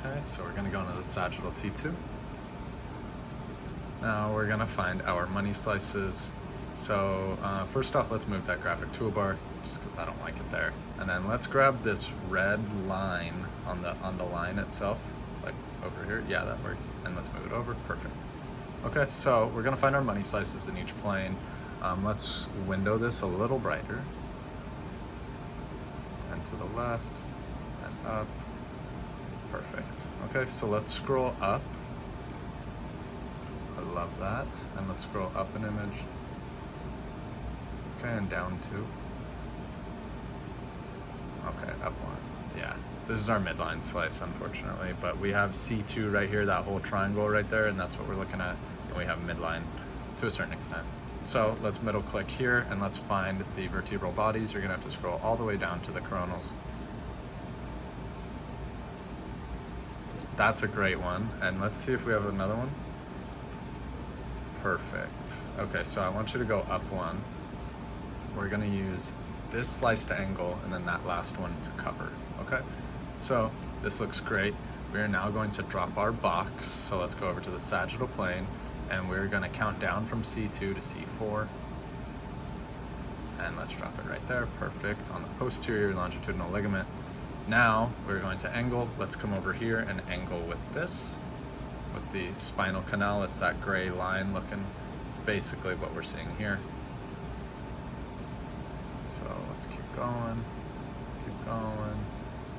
Okay, so we're gonna go into the sagittal T2. Now we're gonna find our money slices. So first off, let's move that graphic toolbar just because I don't like it there. And then let's grab this red line on the line itself, like over here. Yeah, that works. And let's move it over. Perfect. Okay, so we're gonna find our money slices in each plane. Let's window this a little brighter. And to the left and up. Perfect. Okay, so let's scroll up. I love that. And let's scroll up an image. Okay, and down two. Okay, up one. Yeah, this is our midline slice, unfortunately, but we have C2 right here, that whole triangle right there, and that's what we're looking at. And we have midline to a certain extent. So let's middle click here and let's find the vertebral bodies. You're gonna have to scroll all the way down to the coronals. That's a great one. And let's see if we have another one. Perfect. Okay, so I want you to go up one. We're gonna use this sliced angle and then that last one to cover, okay? So this looks great. We are now going to drop our box. So let's go over to the sagittal plane and we're gonna count down from C2 to C4. And let's drop it right there, perfect, on the posterior longitudinal ligament. Now we're going to angle. Let's come over here and angle with this, with the spinal canal. It's that gray line looking. It's basically what we're seeing here. So let's keep going, keep going,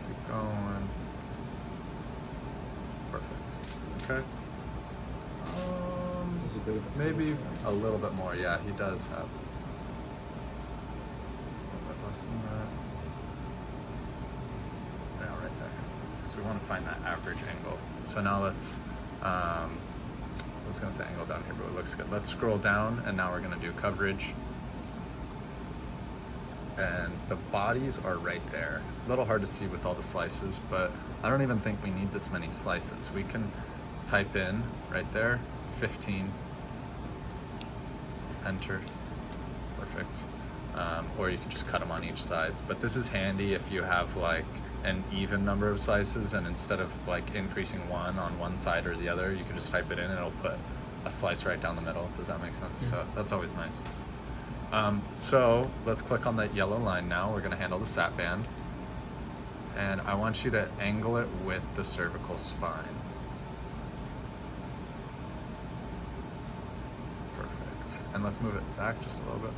keep going. Perfect. Okay. Maybe a little bit more. Yeah, he does have a little bit less than that. Yeah, right there. So we want to find that average angle. So now let's, I was gonna say angle down here, but it looks good. Let's scroll down and now we're gonna do coverage. And the bodies are right there. A little hard to see with all the slices, but I don't even think we need this many slices. We can type in right there, 15, enter, perfect. Or you can just cut them on each side. But this is handy if you have like an even number of slices and instead of like increasing one on one side or the other, you can just type it in and it'll put a slice right down the middle. Does that make sense? Yeah. So that's always nice. So let's click on that yellow line now. We're gonna handle the sat band. And I want you to angle it with the cervical spine. Perfect. And let's move it back just a little bit.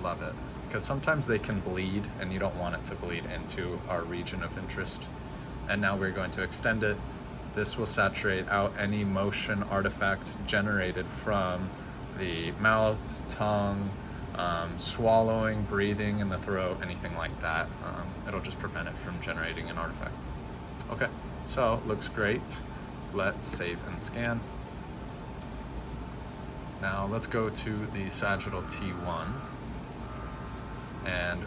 Love it. Because sometimes they can bleed and you don't want it to bleed into our region of interest. And now we're going to extend it. This will saturate out any motion artifact generated from the mouth, tongue, swallowing, breathing in the throat, anything like that. It'll just prevent it from generating an artifact. Okay, so looks great. Let's save and scan. Now let's go to the sagittal T1. And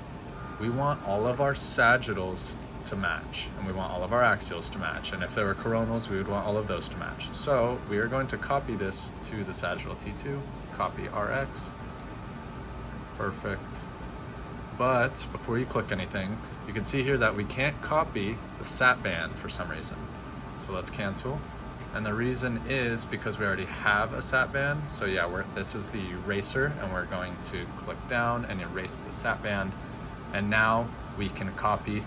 we want all of our sagittals to match, and we want all of our axials to match. And if there were coronals, we would want all of those to match. So we are going to copy this to the sagittal T2, copy RX. Perfect. But before you click anything, you can see here that we can't copy the sat band for some reason. So let's cancel. And the reason is because we already have a sat band. So yeah, this is the eraser and we're going to click down and erase the sat band. And now we can copy,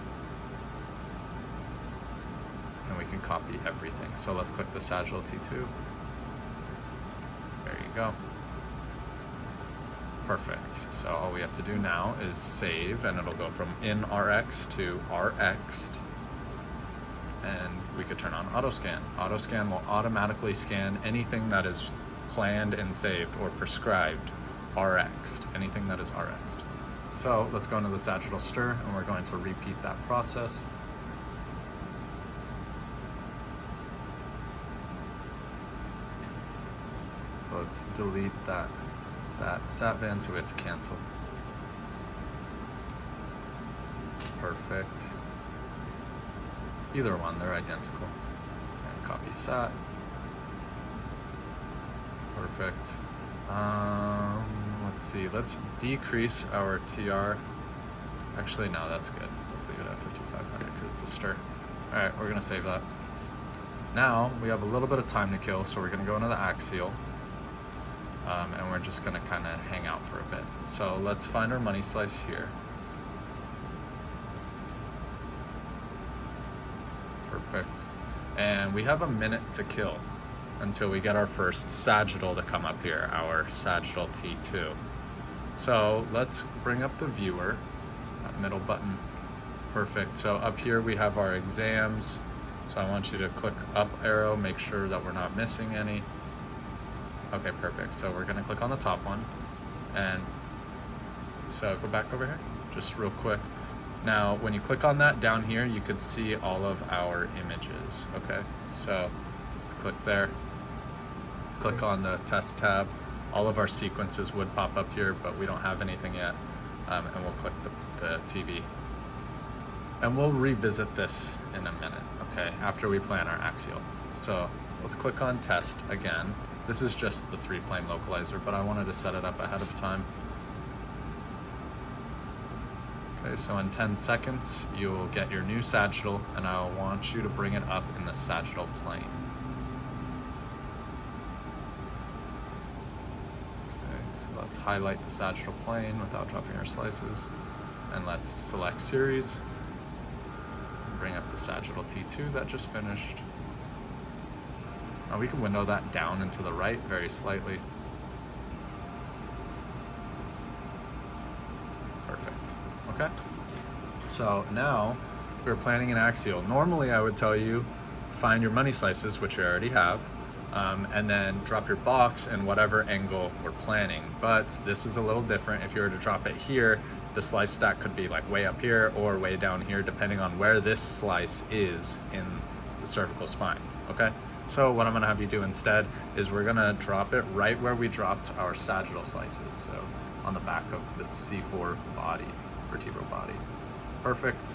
and we can copy everything. So let's click the sagittal T2. There you go. Perfect. So all we have to do now is save, and it'll go from in RX to RX'd. And we could turn on auto scan. Auto scan will automatically scan anything that is planned and saved or prescribed RX'd, anything that is RX'd. So let's go into the sagittal stir and we're going to repeat that process. So let's delete that sat band, so we have to cancel. Perfect. Either one, they're identical. And copy sat. Perfect. Let's see, let's decrease our TR. Actually, no, that's good. Let's leave it at 5,500 because it's a stir. All right, we're gonna save that. Now we have a little bit of time to kill, so we're gonna go into the axial. And we're just gonna kind of hang out for a bit. So let's find our money slice here. Perfect. And we have a minute to kill until we get our first sagittal to come up here, our sagittal T2. So let's bring up the viewer, that middle button. Perfect. So up here we have our exams. So I want you to click up arrow, make sure that we're not missing any. Okay, perfect. So we're gonna click on the top one. And so go back over here, just real quick. Now, when you click on that down here, you could see all of our images, okay? So let's click there. Let's click on the test tab. All of our sequences would pop up here, but we don't have anything yet. And we'll click the TV. And we'll revisit this in a minute, okay? After we plan our axial. So let's click on test again. This is just the 3-plane localizer, but I wanted to set it up ahead of time. Okay, so in 10 seconds, you'll get your new sagittal, and I want you to bring it up in the sagittal plane. Okay, so let's highlight the sagittal plane without dropping our slices, and let's select series, and bring up the sagittal T2 that just finished. Now we can window that down and to the right very slightly. Perfect. Okay, so now we're planning an axial. Normally I would tell you find your money slices, which you already have, and then drop your box in whatever angle we're planning. But this is a little different. If you were to drop it here, the slice stack could be like way up here or way down here, depending on where this slice is in the cervical spine, okay? So what I'm gonna have you do instead is we're gonna drop it right where we dropped our sagittal slices, so on the back of the C4 body. Vertebral body. Perfect.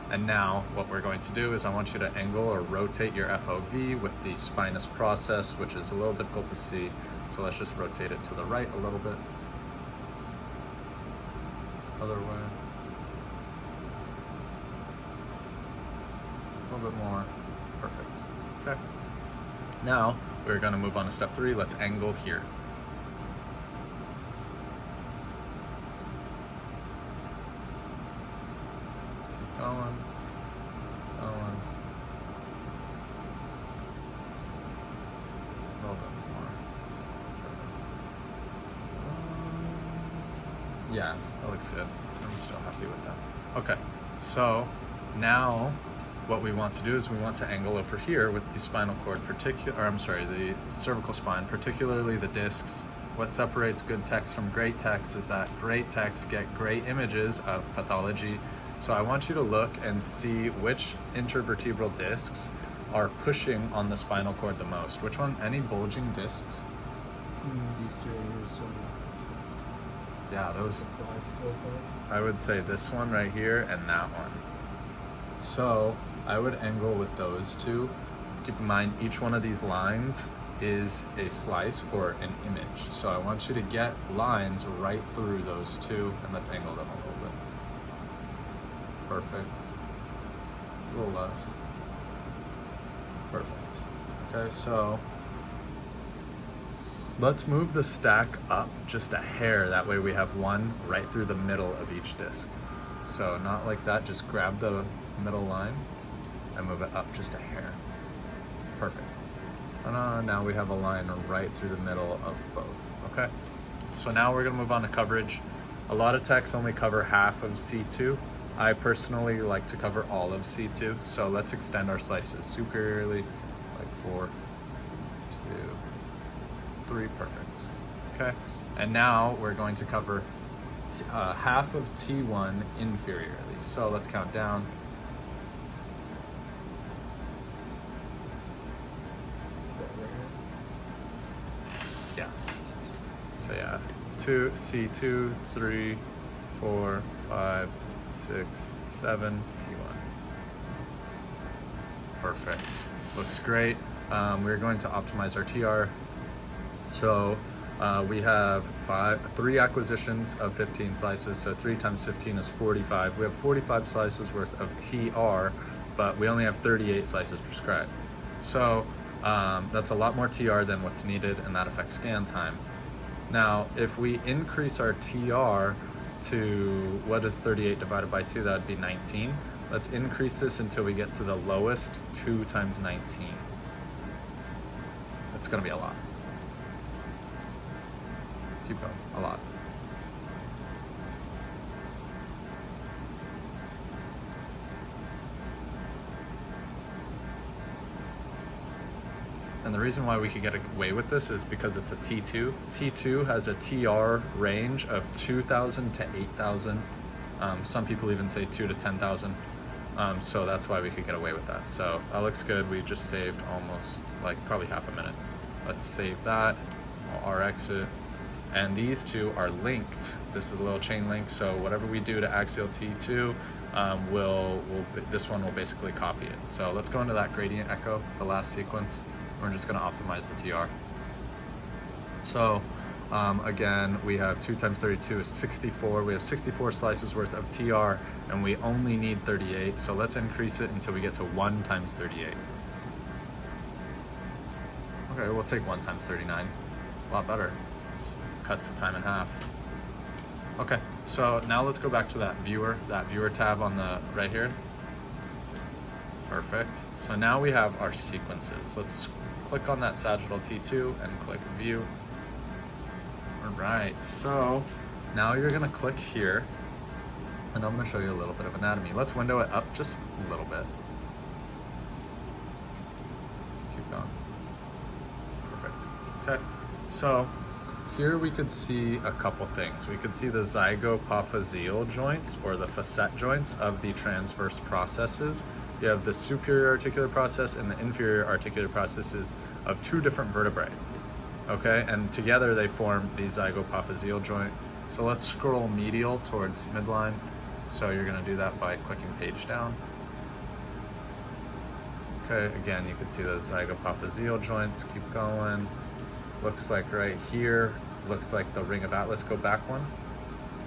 And now what we're going to do is I want you to angle or rotate your FOV with the spinous process, which is a little difficult to see. So let's just rotate it to the right a little bit. Other way. A little bit more. Perfect. Okay. Now we're going to move on to step 3. Let's angle here. Going. A little bit more. Perfect. Yeah, that looks good. I'm still happy with that. Okay, so now what we want to do is we want to angle over here with the spinal cord, the cervical spine, particularly the discs. What separates good text from great text is that great texts get great images of pathology. So I want you to look and see which intervertebral discs are pushing on the spinal cord the most. Which one? Any bulging discs? These two here, so Yeah, those. 5, 4, 5. I would say this one right here and that one. So I would angle with those two. Keep in mind, each one of these lines is a slice or an image. So I want you to get lines right through those two, and let's angle them a little bit. Perfect. A little less. Perfect. Okay, so let's move the stack up just a hair. That way we have one right through the middle of each disc. So not like that, just grab the middle line and move it up just a hair. Perfect. And now we have a line right through the middle of both. Okay, so now we're gonna move on to coverage. A lot of techs only cover half of C2. I personally like to cover all of C2, so let's extend our slices superiorly, like 4, 2, 3, perfect. Okay, and now we're going to cover half of T1 inferiorly. So let's count down. Yeah. So yeah, 2, C2, 3, 4, 5, 6, 7, T1. Perfect. Looks great. We're going to optimize our TR. So we have 3 acquisitions of 15 slices. So 3 times 15 is 45. We have 45 slices worth of TR, but we only have 38 slices prescribed. So that's a lot more TR than what's needed, and that affects scan time. Now, if we increase our TR to, what is 38 divided by 2? That would be 19. Let's increase this until we get to the lowest, 2 times 19. It's gonna be a lot. Keep going, a lot. And the reason why we could get away with this is because it's a T2. T2 has a TR range of 2,000 to 8,000. Some people even say 2 to 10,000. So that's why we could get away with that. So that looks good. We just saved almost like probably half a minute. Let's save that. I'll RX it. And these two are linked. This is a little chain link. So whatever we do to axial T2, this one will basically copy it. So let's go into that gradient echo, the last sequence. We're just gonna optimize the TR. So again, we have 2 times 32 is 64. We have 64 slices worth of TR, and we only need 38. So let's increase it until we get to 1 times 38. Okay, we'll take 1 times 39. A lot better. Cuts the time in half. Okay, so now let's go back to that viewer tab on the right here. Perfect. So now we have our sequences. Let's click on that sagittal T2 and click view. All right, so now you're gonna click here, and I'm gonna show you a little bit of anatomy. Let's window it up just a little bit. Keep going. Perfect. Okay, so here we could see a couple things. We could see the zygopophyseal joints, or the facet joints of the transverse processes. You have the superior articular process and the inferior articular processes of 2 different vertebrae. Okay, and together they form the zygopophyseal joint. So let's scroll medial towards midline. So you're gonna do that by clicking page down. Okay, again, you can see those zygopophyseal joints. Keep going. Looks like right here, looks like the ring of Atlas. Go back one.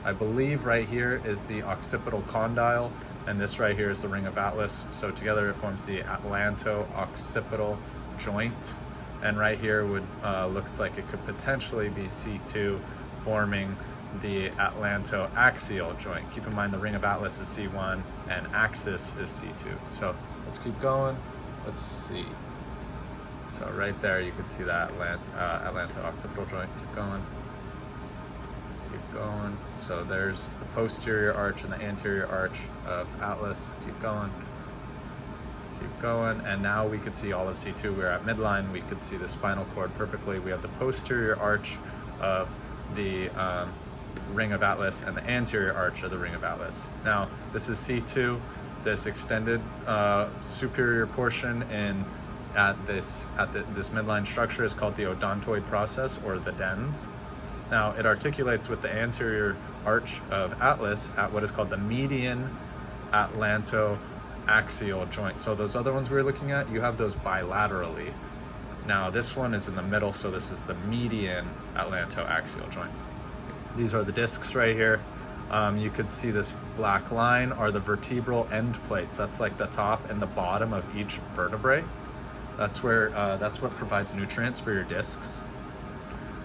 I believe right here is the occipital condyle, and this right here is the ring of Atlas. So together it forms the atlanto-occipital joint. And right here would looks like it could potentially be C2 forming the atlanto-axial joint. Keep in mind the ring of Atlas is C1 and axis is C2. So let's keep going. Let's see. So right there you can see that atlanto-occipital joint. Keep going. Keep going. So there's the posterior arch and the anterior arch of Atlas. Keep going. Keep going. And now we could see all of C2. We're at midline. We could see the spinal cord perfectly. We have the posterior arch of the ring of Atlas and the anterior arch of the ring of Atlas. Now this is C2. This extended superior portion at this midline structure is called the odontoid process, or the dens. Now it articulates with the anterior arch of Atlas at what is called the median atlanto-axial joint. So those other ones we were looking at, you have those bilaterally. Now this one is in the middle, so this is the median atlanto-axial joint. These are the discs right here. You could see this black line are the vertebral end plates. That's like the top and the bottom of each vertebrae. That's what provides nutrients for your discs.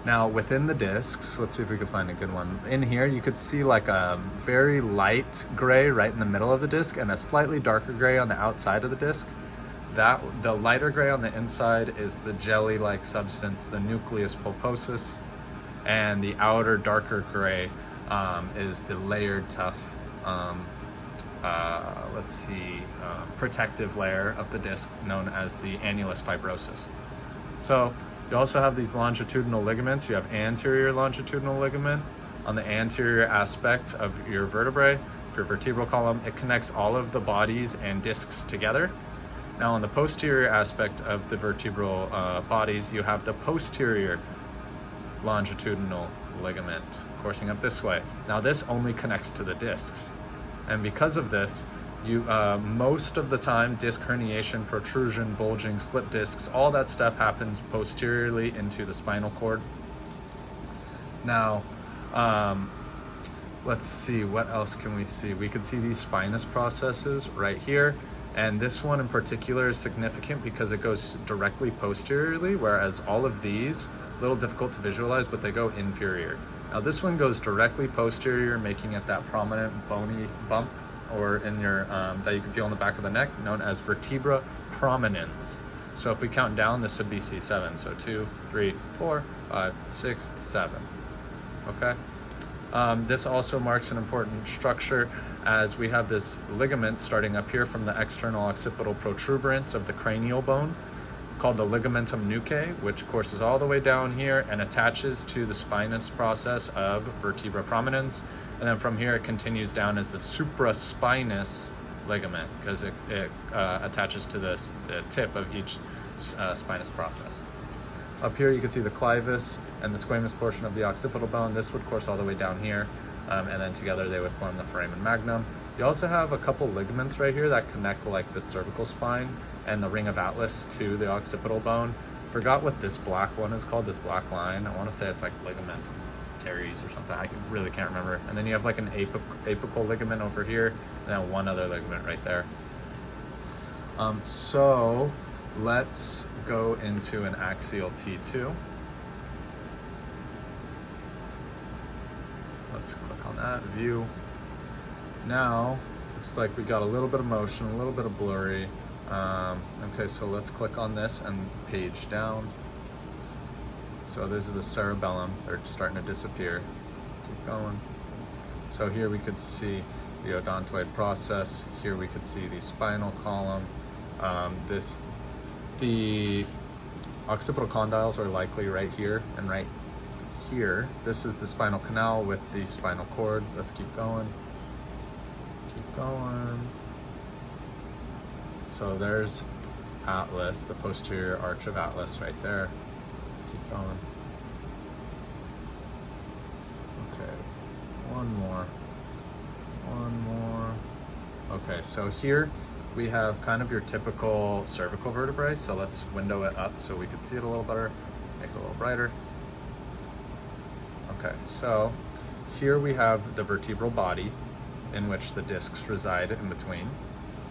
Now within the discs, let's see if we can find a good one. In here you could see like a very light gray right in the middle of the disc and a slightly darker gray on the outside of the disc. The lighter gray on the inside is the jelly-like substance, the nucleus pulposus, and the outer darker gray is the layered tough protective layer of the disc known as the annulus fibrosus. So you also have these longitudinal ligaments. You have anterior longitudinal ligament on the anterior aspect of your vertebrae. For your vertebral column, it connects all of the bodies and discs together. Now on the posterior aspect of the vertebral bodies, you have the posterior longitudinal ligament coursing up this way. Now this only connects to the discs. And because of this, you most of the time, disc herniation, protrusion, bulging, slip discs, all that stuff happens posteriorly into the spinal cord. Now, let's see, what else can we see? We could see these spinous processes right here, And this one in particular is significant because it goes directly posteriorly, whereas all of these, a little difficult to visualize, but they go inferior. Now this one goes directly posterior, making it that prominent bony bump or in your that you can feel in the back of the neck, known as vertebra prominens. So if we count down, this would be C7. So 2, 3, 4, 5, 6, 7. Okay. This also marks an important structure, as we have this ligament starting up here from the external occipital protuberance of the cranial bone, called the ligamentum nuchae, which courses all the way down here and attaches to the spinous process of vertebra prominens. And then from here it continues down as the supraspinous ligament, because it attaches to the tip of each spinous process. Up here you can see the clivus and the squamous portion of the occipital bone. This would course all the way down here, and then together they would form the foramen magnum. You also have a couple ligaments right here that connect like the cervical spine and the ring of Atlas to the occipital bone. Forgot what this black one is called, this black line. I want to say it's like ligament teres or something. I really can't remember. And then you have like an apical ligament over here, and then one other ligament right there. So let's go into an axial T2. Let's click on that, view. Now, it's like we got a little bit of motion, a little bit of blurry. Okay, so let's click on this and page down. So this is the cerebellum. They're starting to disappear. Keep going. So here we could see the odontoid process. Here we could see the spinal column. The occipital condyles are likely right here and right here. This is the spinal canal with the spinal cord. Let's keep going. Keep going. So there's Atlas, the posterior arch of Atlas right there. Keep going. Okay, one more. Okay, so here we have kind of your typical cervical vertebrae. So let's window it up so we can see it a little better, make it a little brighter. Okay, so here we have the vertebral body in which the discs reside in between.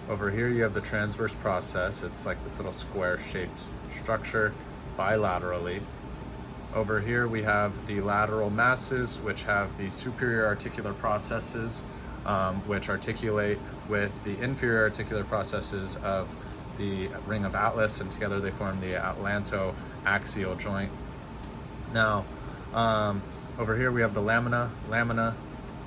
Over here you have the transverse process. It's like this little square-shaped structure bilaterally. Over here we have the lateral masses, which have the superior articular processes, which articulate with the inferior articular processes of the ring of Atlas, and together they form the atlanto-axial joint. Now, over here we have the lamina,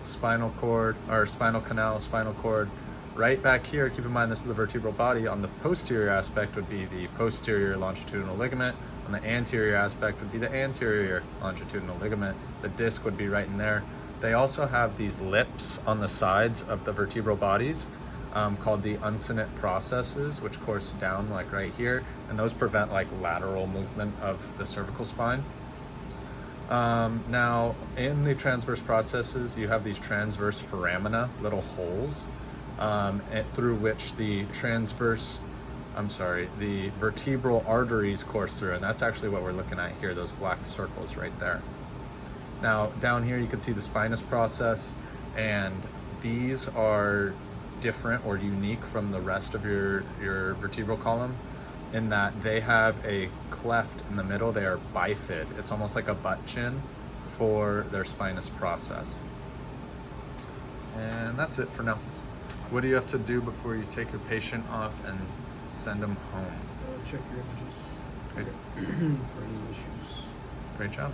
spinal cord, or spinal canal, spinal cord. Right back here, keep in mind this is the vertebral body. On the posterior aspect would be the posterior longitudinal ligament. On the anterior aspect would be the anterior longitudinal ligament. The disc would be right in there. They also have these lips on the sides of the vertebral bodies called the uncinate processes, which course down like right here, and those prevent like lateral movement of the cervical spine. Now, in the transverse processes, you have these transverse foramina, little holes, through which the the vertebral arteries course through, and that's actually what we're looking at here, those black circles right there. Now, down here you can see the spinous process, and these are different or unique from the rest of your vertebral column in that they have a cleft in the middle. They are bifid. It's almost like a butt chin for their spinous process. And that's it for now. What do you have to do before you take your patient off and send them home? Check your images Great. for any issues. Great job.